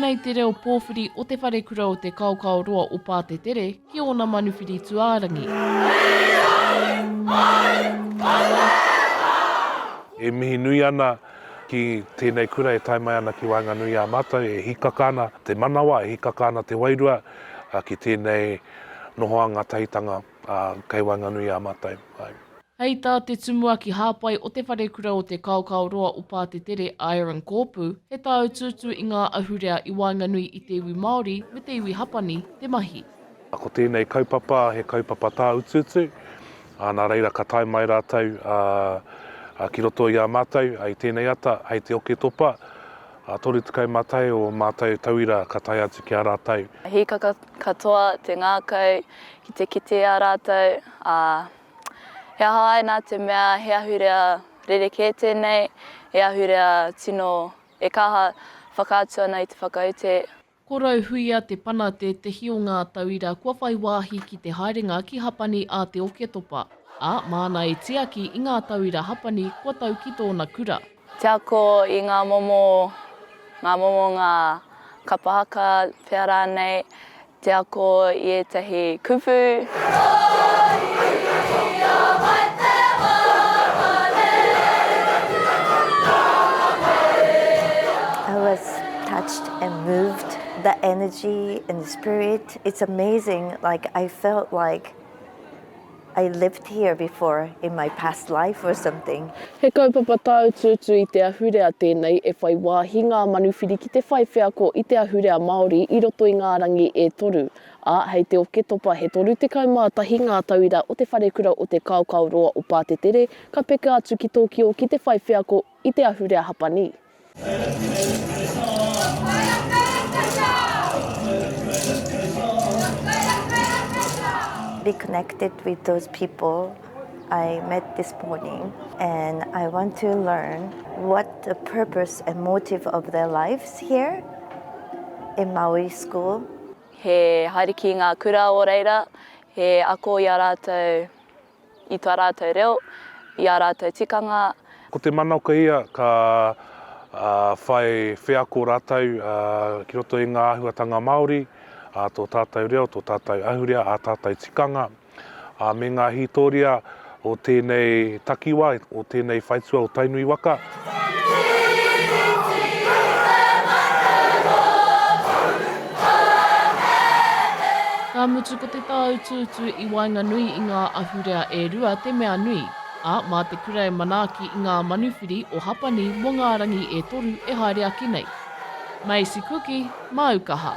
Tēnei te reo pōwhiri o Te Wharekura o Te Kaokaoroa o Pātetere ki ona manuwhiri tuārangi. E mihi nui ana ki tēnei kura e taimai ana ki Wainganui a mātou, e hikaka ana te manawa, e hikaka ana te wairua ki tēnei nohoanga tahitanga kei Wainganui a mātou. Hei tā te tumua ki hāpai o Te Wharekura o Te Kaokaoroa o Pātetere Iron Kōpū, he tāu tūtū i ngā ahurea i Wainganui i te iwi Māori me te iwi hapani, te mahi. Ko tēnei kaupapa, he kaupapa tā ututu, nā reira ka tai mai rātou ki roto i a mātou, ai tēnei ata, hei te oke topa, tori tukai mātou o mātou tauira ka tai atu ki a rātou. Hikaka katoa te ngākau ki te kite a rātou, he hae nā te mea, he ahurea rereke tēnei, he ahurea tino e kaha whakaatua nei te whakaute. Ko rau huia te pana te hio ngā tauira kua whai wāhi ki te haerenga ki hapani a te oke topa. Māna e tiaki i ngā tauira hapani kua tau ki tōna kura. Te ako i ngā momo ngā kapahaka pēr rānei, te ako i etahi kupu. I was touched and moved. The energy and the spirit, it's amazing. Like I felt like I lived here before in my past life or something. He kaupapa tāu tūtū i te ahurea tēnei e whai wāhi ngā manuwhiri ki te whai whiako i te ahurea Māori i roto i ngā rangi e toru. Hei te oke topa he toru te kaumātahi ngā tauira o Te Wharekura o Te Kaokaoroa o Pātetere, ka peka atu ki Tōkio ki te whai whiako i te ahurea hapani. Be connected with those people I met this morning, and I want to learn what the purpose and motive of their lives here in Maori school. He haere ki ngā kura o reira, he ako i a rātou, i tā rātou reo, i a rātou tikanga. Ko te manauka ia ka whai whiako rātou ki roto i ngā ahuatanga Māori, tō tātou reo, tō tātou ahurea, tātou tikanga, me ngā hitoria o tēnei takiwa, o tēnei whaitua o tainui waka. Ka mutu ko te tāu tūtū i Wainganui i ngā ahurea e rua te mea nui, mā te kura e manaaki i ngā manuwhiri o hapani mo ngā rangi e toru e haere aki nei. Macie Kuki, Aukaha.